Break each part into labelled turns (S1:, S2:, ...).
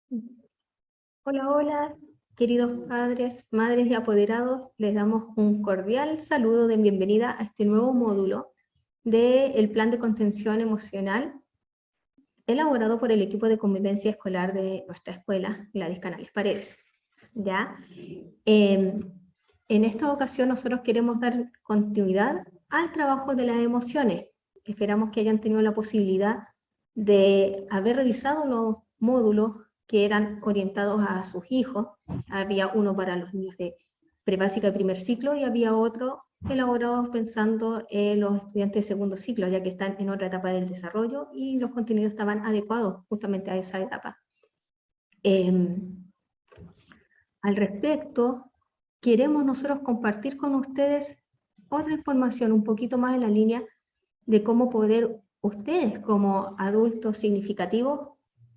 S1: Hola, hola, queridos padres, madres y apoderados, les damos un cordial saludo de bienvenida a este nuevo módulo del Plan de Contención Emocional elaborado por el equipo de convivencia escolar de nuestra escuela, Gladys Canales Paredes. ¿Ya? En esta ocasión nosotros queremos dar continuidad al trabajo de las emociones. Esperamos que hayan tenido la posibilidad de haber revisado los módulos que eran orientados a sus hijos. Había uno para los niños de prebásica y primer ciclo y había otro elaborado pensando en los estudiantes de segundo ciclo, ya que están en otra etapa del desarrollo y los contenidos estaban adecuados justamente a esa etapa. Al respecto, queremos nosotros compartir con ustedes otra información un poquito más en la línea de cómo poder ustedes como adultos significativos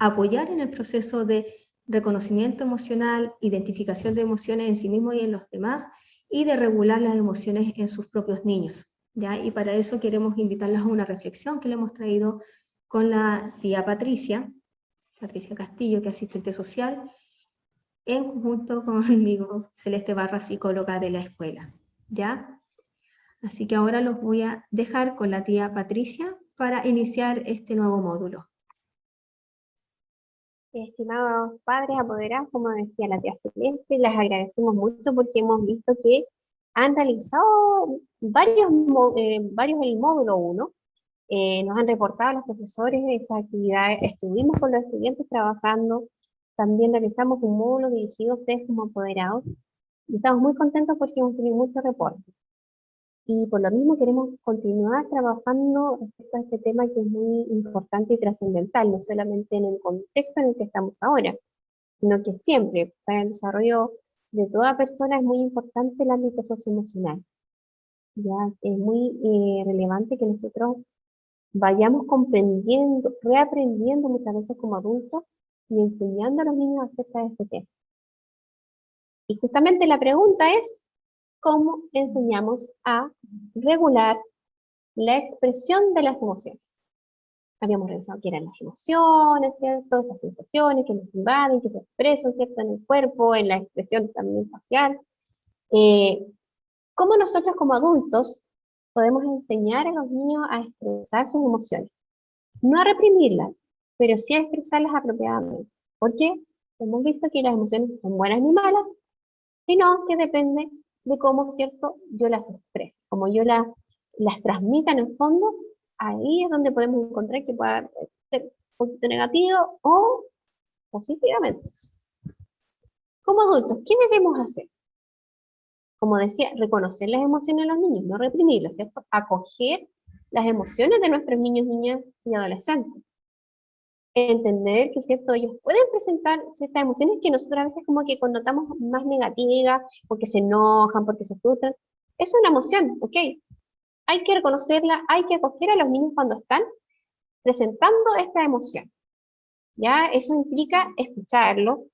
S1: apoyar en el proceso de reconocimiento emocional, identificación de emociones en sí mismos y en los demás, y de regular las emociones en sus propios niños. ¿Ya? Y para eso queremos invitarlos a una reflexión que le hemos traído con la tía Patricia Castillo, que es asistente social, en conjunto conmigo, Celeste Barra, psicóloga de la escuela. ¿Ya? Así que ahora los voy a dejar con la tía Patricia para iniciar este nuevo módulo.
S2: Estimados padres apoderados, como decía la tía Celeste, les agradecemos mucho porque hemos visto que han realizado varios el módulo 1. Nos han reportado a los profesores esas actividades, estuvimos con los estudiantes trabajando, también realizamos un módulo dirigido a ustedes como apoderados y estamos muy contentos porque hemos tenido muchos reportes. Y por lo mismo queremos continuar trabajando respecto a este tema que es muy importante y trascendental, no solamente en el contexto en el que estamos ahora, sino que siempre para el desarrollo de toda persona es muy importante el ámbito socioemocional. Ya es muy relevante que nosotros vayamos comprendiendo, reaprendiendo muchas veces como adultos y enseñando a los niños acerca de este tema. Y justamente la pregunta es, ¿cómo enseñamos a regular la expresión de las emociones? Habíamos revisado qué eran las emociones, ¿cierto? Estas sensaciones que nos invaden, que se expresan, ¿cierto? En el cuerpo, en la expresión también facial. Eh, ¿Cómo nosotros como adultos podemos enseñar a los niños a expresar sus emociones? No a reprimirlas, pero sí a expresarlas apropiadamente. ¿Por qué? Hemos visto que las emociones son buenas ni malas, sino que depende de cómo, ¿cierto?, yo las exprese, como yo las transmita en el fondo, ahí es donde podemos encontrar que pueda ser un poquito negativo o positivamente. Como adultos, ¿qué debemos hacer? Como decía, reconocer las emociones de los niños, no reprimirlas, ¿cierto? Acoger las emociones de nuestros niños, niñas y adolescentes. Entender que, ¿cierto?, ellos pueden presentar ciertas emociones que nosotros a veces como que connotamos más negativas, porque se enojan, porque se frustran. Es una emoción, ¿ok? Hay que reconocerla, hay que acoger a los niños cuando están presentando esta emoción. ¿Ya? Eso implica escucharlo,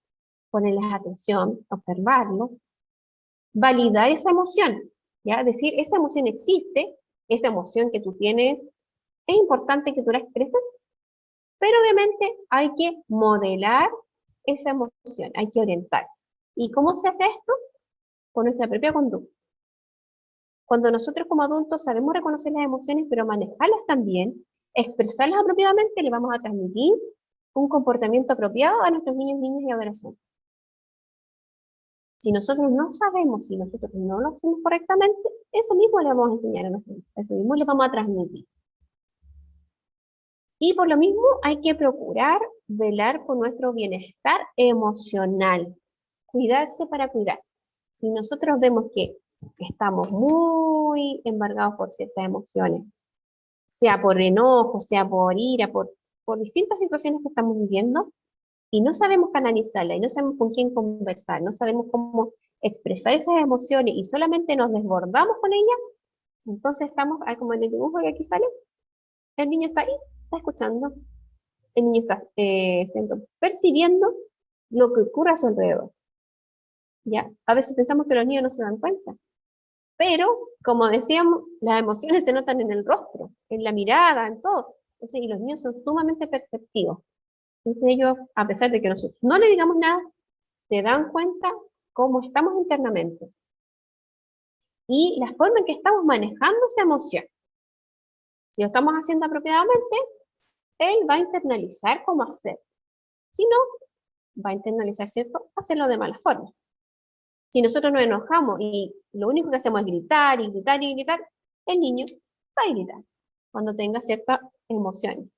S2: ponerles atención, observarlo, validar esa emoción, ¿ya? Decir, esa emoción existe, esa emoción que tú tienes, es importante que tú la expreses, pero obviamente hay que modelar esa emoción, hay que orientar. ¿Y cómo se hace esto? Con nuestra propia conducta. Cuando nosotros como adultos sabemos reconocer las emociones, pero manejarlas también, expresarlas apropiadamente, le vamos a transmitir un comportamiento apropiado a nuestros niños, niñas y adolescentes. Si nosotros no sabemos, si nosotros no lo hacemos correctamente, eso mismo le vamos a enseñar a nuestros hijos, eso mismo le vamos a transmitir. Y por lo mismo hay que procurar velar por nuestro bienestar emocional, cuidarse para cuidar. Si nosotros vemos que estamos muy embargados por ciertas emociones, sea por enojo, sea por ira, por distintas situaciones que estamos viviendo, y no sabemos canalizarla, y no sabemos con quién conversar, no sabemos cómo expresar esas emociones, y solamente nos desbordamos con ellas, entonces estamos, como en el dibujo que aquí sale, el niño está ahí, está escuchando, el niño está percibiendo lo que ocurre a su alrededor. ¿Ya? A veces pensamos que los niños no se dan cuenta, pero como decíamos, las emociones se notan en el rostro, en la mirada, en todo. Entonces, y los niños son sumamente perceptivos. Entonces ellos, a pesar de que nosotros no le digamos nada, se dan cuenta cómo estamos internamente y la forma en que estamos manejando esa emoción. Si lo estamos haciendo apropiadamente, él va a internalizar cómo hacer. Si no, va a internalizar, ¿cierto?, hacerlo de mala forma. Si nosotros nos enojamos y lo único que hacemos es gritar y gritar y gritar, el niño va a gritar cuando tenga ciertas emociones.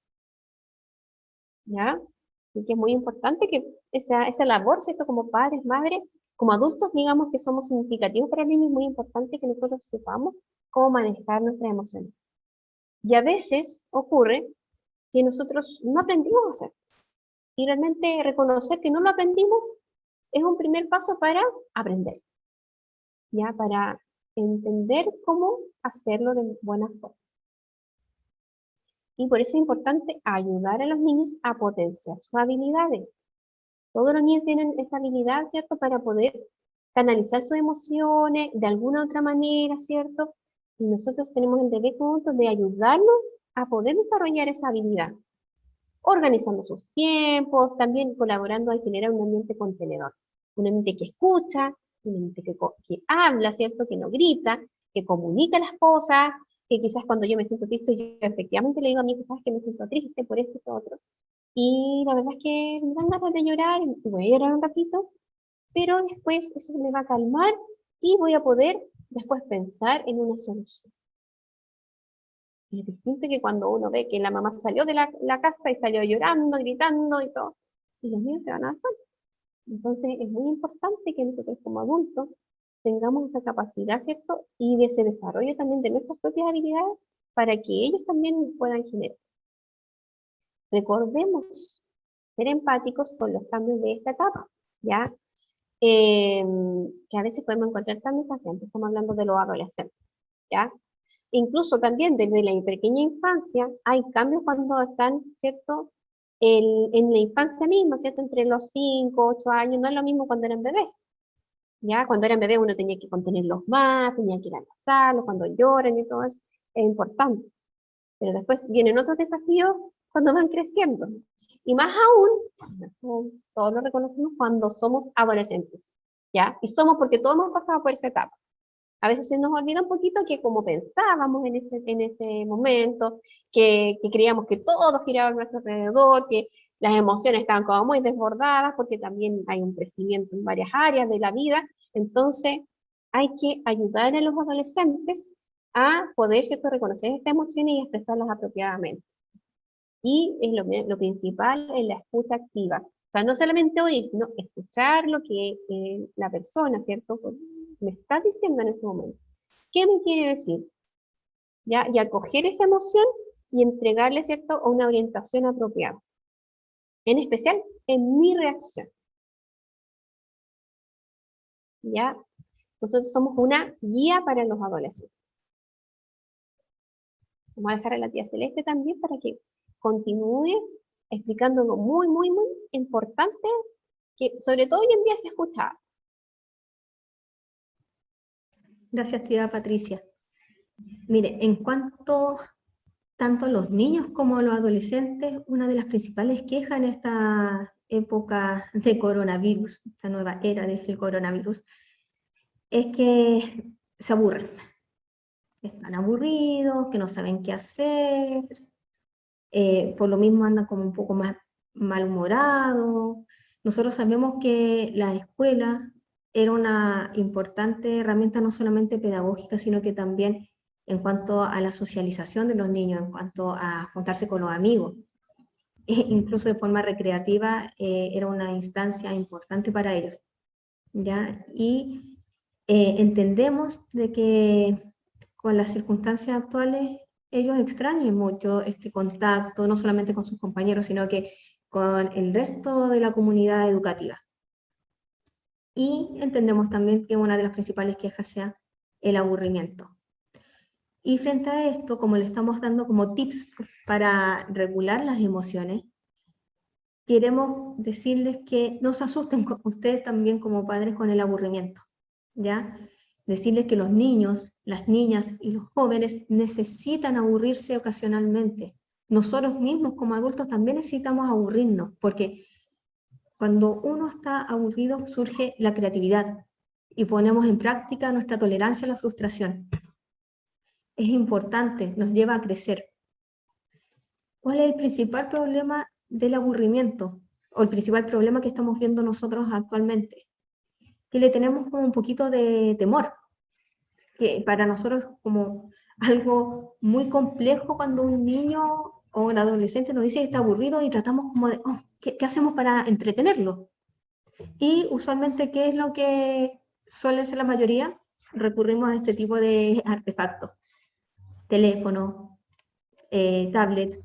S2: ¿Ya? Así que es muy importante que esa labor, ¿cierto?, como padres, madres, como adultos, digamos que somos significativos para el niño, es muy importante que nosotros sepamos cómo manejar nuestras emociones. Y a veces ocurre que nosotros no aprendimos a hacer. Y realmente reconocer que no lo aprendimos es un primer paso para aprender, ¿ya? Para entender cómo hacerlo de buena forma. Y por eso es importante ayudar a los niños a potenciar sus habilidades. Todos los niños tienen esa habilidad, ¿cierto?, para poder canalizar sus emociones de alguna otra manera, ¿cierto? Y nosotros tenemos el deber juntos de ayudarlos a poder desarrollar esa habilidad, organizando sus tiempos, también colaborando a generar un ambiente contenedor, un ambiente que escucha, un ambiente que habla, ¿cierto?, que no grita, que comunica las cosas, que quizás cuando yo me siento triste, yo efectivamente le digo a mi hijo, sabes que me siento triste por esto y por otro, y la verdad es que me dan ganas de llorar, y voy a llorar un ratito, pero después eso me va a calmar y voy a poder después pensar en una solución. Y es distinto que cuando uno ve que la mamá salió de la casa y salió llorando, gritando y todo, y los niños se van a dar cuenta. Entonces es muy importante que nosotros como adultos tengamos esa capacidad, ¿cierto? Y de ese desarrollo también de nuestras propias habilidades para que ellos también puedan generar. Recordemos ser empáticos con los cambios de esta etapa, ¿ya? Que a veces podemos encontrar tan desafiantes, estamos hablando de los adolescentes, ¿ya? Incluso también desde la pequeña infancia hay cambios cuando están, ¿cierto?, en la infancia misma, ¿cierto?, entre los 5, 8 años, no es lo mismo cuando eran bebés, ¿ya? Cuando eran bebés uno tenía que contenerlos más, tenía que ir a abrazarlos cuando lloran y todo eso, es importante. Pero después vienen otros desafíos cuando van creciendo. Y más aún, todos lo reconocemos cuando somos adolescentes, ¿ya? Y somos porque todos hemos pasado por esa etapa. A veces se nos olvida un poquito que como pensábamos en ese momento, que creíamos que todo giraba a nuestro alrededor, que las emociones estaban como muy desbordadas, porque también hay un crecimiento en varias áreas de la vida. Entonces, hay que ayudar a los adolescentes a poder, ¿cierto?, reconocer estas emociones y expresarlas apropiadamente. Y es lo principal es la escucha activa. O sea, no solamente oír, sino escuchar lo que la persona, ¿cierto?, me está diciendo en ese momento. ¿Qué me quiere decir? ¿Ya? Y acoger esa emoción y entregarle, ¿cierto?, una orientación apropiada. En especial, en mi reacción. ¿Ya? Nosotros somos una guía para los adolescentes. Vamos a dejar a la tía Celeste también para que continúe explicando algo muy, muy, muy importante que sobre todo hoy en día se escucha.
S1: Gracias, tía Patricia. Mire, en cuanto tanto a los niños como a los adolescentes, una de las principales quejas en esta época de coronavirus, esta nueva era del coronavirus, es que se aburren. Están aburridos, que no saben qué hacer, por lo mismo andan como un poco más malhumorados. Nosotros sabemos que la escuela era una importante herramienta no solamente pedagógica, sino que también en cuanto a la socialización de los niños, en cuanto a juntarse con los amigos. Incluso de forma recreativa, era una instancia importante para ellos, ¿ya? Y entendemos de que con las circunstancias actuales ellos extrañan mucho este contacto, no solamente con sus compañeros, sino que con el resto de la comunidad educativa. Y entendemos también que una de las principales quejas sea el aburrimiento. Y frente a esto, como le estamos dando como tips para regular las emociones, queremos decirles que no se asusten ustedes también como padres con el aburrimiento, ¿ya? Decirles que los niños, las niñas y los jóvenes necesitan aburrirse ocasionalmente. nosotros mismos como adultos también necesitamos aburrirnos, porque cuando uno está aburrido surge la creatividad y ponemos en práctica nuestra tolerancia a la frustración. Es importante, nos lleva a crecer. ¿Cuál es el principal problema del aburrimiento? O el principal problema que estamos viendo nosotros actualmente. Que le tenemos como un poquito de temor. Que para nosotros es como algo muy complejo cuando un niño o un adolescente nos dice que está aburrido y tratamos como de, oh, ¿qué hacemos para entretenerlo? Y usualmente, ¿qué es lo que suele ser la mayoría? Recurrimos a este tipo de artefactos. Teléfono, tablet,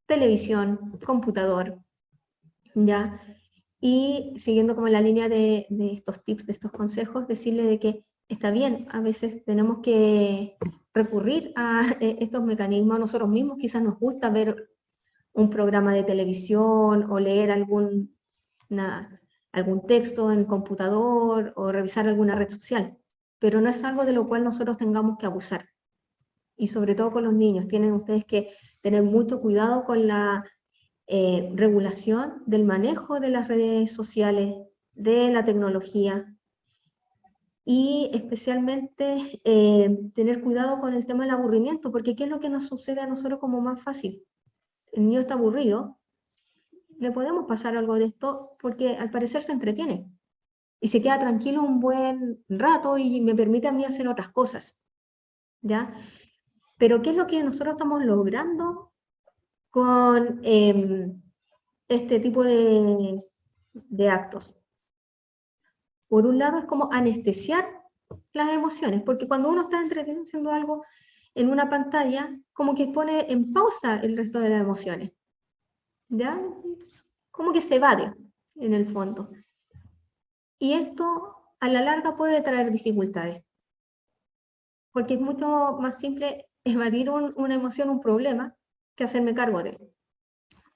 S1: televisión, computador, ¿ya? Y siguiendo como la línea de estos tips, de estos consejos, decirle de que está bien, a veces tenemos que recurrir a estos mecanismos nosotros mismos, quizás nos gusta ver un programa de televisión o leer algún texto en computador o revisar alguna red social, pero no es algo de lo cual nosotros tengamos que abusar. Y sobre todo con los niños, tienen ustedes que tener mucho cuidado con la regulación del manejo de las redes sociales, de la tecnología, y especialmente tener cuidado con el tema del aburrimiento, porque ¿qué es lo que nos sucede a nosotros como más fácil? El niño está aburrido, le podemos pasar algo de esto porque al parecer se entretiene y se queda tranquilo un buen rato y me permite a mí hacer otras cosas, ¿ya? Pero ¿qué es lo que nosotros estamos logrando con este tipo de actos? Por un lado es como anestesiar las emociones, porque cuando uno está entretenido haciendo algo en una pantalla, como que pone en pausa el resto de las emociones, ¿ya? Como que se evade en el fondo. Y esto a la larga puede traer dificultades, porque es mucho más simple evadir una emoción, un problema, que hacerme cargo de él.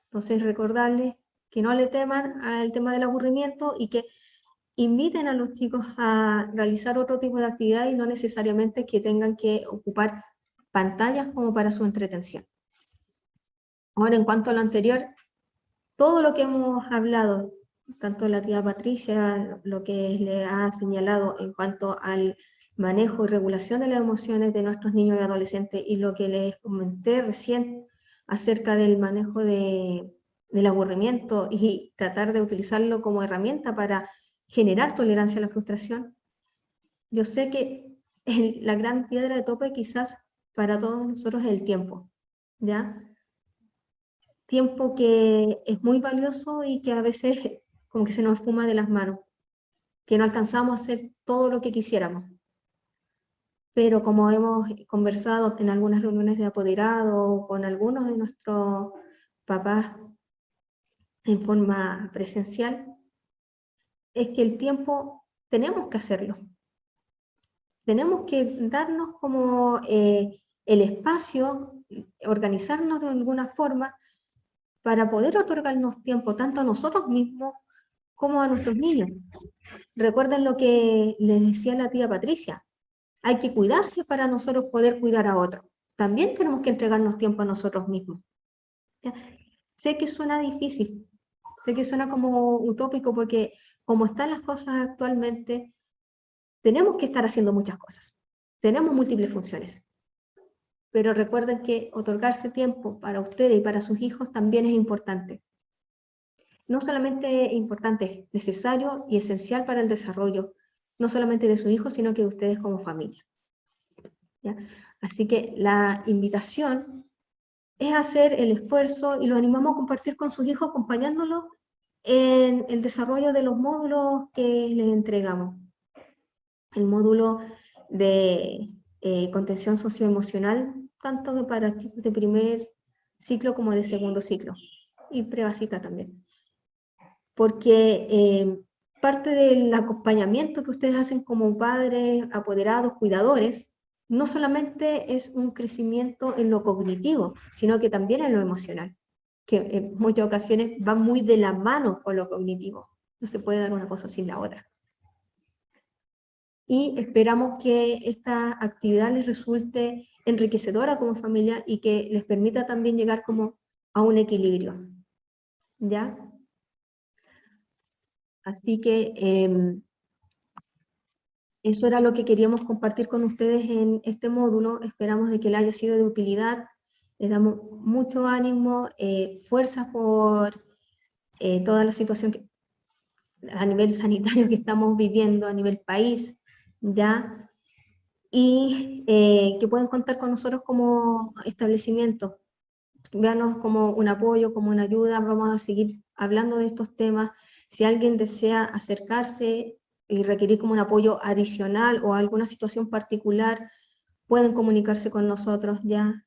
S1: Entonces recordarles que no le teman al tema del aburrimiento y que inviten a los chicos a realizar otro tipo de actividad y no necesariamente que tengan que ocupar pantallas como para su entretención. Ahora, en cuanto a lo anterior, todo lo que hemos hablado, tanto la tía Patricia, lo que le ha señalado en cuanto al manejo y regulación de las emociones de nuestros niños y adolescentes, y lo que les comenté recién acerca del manejo del aburrimiento y tratar de utilizarlo como herramienta para generar tolerancia a la frustración, yo sé que la gran piedra de tope quizás para todos nosotros es el tiempo, ¿ya? Tiempo que es muy valioso y que a veces como que se nos esfuma de las manos, que no alcanzamos a hacer todo lo que quisiéramos. Pero como hemos conversado en algunas reuniones de apoderado con algunos de nuestros papás en forma presencial, es que el tiempo tenemos que hacerlo. Tenemos que darnos como el espacio, organizarnos de alguna forma para poder otorgarnos tiempo tanto a nosotros mismos como a nuestros niños. Recuerden lo que les decía la tía Patricia, hay que cuidarse para nosotros poder cuidar a otros. También tenemos que entregarnos tiempo a nosotros mismos. ¿Ya? Sé que suena difícil, sé que suena como utópico porque como están las cosas actualmente, tenemos que estar haciendo muchas cosas. Tenemos múltiples funciones. Pero recuerden que otorgarse tiempo para ustedes y para sus hijos también es importante. No solamente es importante, es necesario y esencial para el desarrollo, no solamente de sus hijos, sino que de ustedes como familia. ¿Ya? Así que la invitación es hacer el esfuerzo y lo animamos a compartir con sus hijos, acompañándolos en el desarrollo de los módulos que les entregamos. El módulo de contención socioemocional, tanto para chicos de primer ciclo como de segundo ciclo, y prebásica también. Porque parte del acompañamiento que ustedes hacen como padres, apoderados, cuidadores, no solamente es un crecimiento en lo cognitivo, sino que también en lo emocional, que en muchas ocasiones va muy de la mano con lo cognitivo. No se puede dar una cosa sin la otra. Y esperamos que esta actividad les resulte enriquecedora como familia y que les permita también llegar como a un equilibrio, ¿ya? Así que eso era lo que queríamos compartir con ustedes en este módulo. Esperamos de que les haya sido de utilidad. Les damos mucho ánimo, fuerza por toda la situación a nivel sanitario que estamos viviendo, a nivel país, ¿ya? Y que pueden contar con nosotros como establecimiento. Véanos como un apoyo, como una ayuda. Vamos a seguir hablando de estos temas. Si alguien desea acercarse y requerir como un apoyo adicional o alguna situación particular, pueden comunicarse con nosotros ya.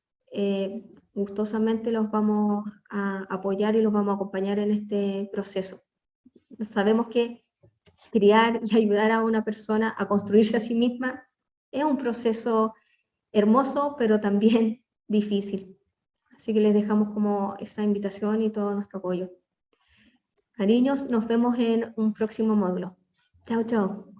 S1: Gustosamente los vamos a apoyar y los vamos a acompañar en este proceso. Sabemos que criar y ayudar a una persona a construirse a sí misma es un proceso hermoso, pero también difícil. Así que les dejamos como esa invitación y todo nuestro apoyo. Cariños, nos vemos en un próximo módulo. Chao, chao.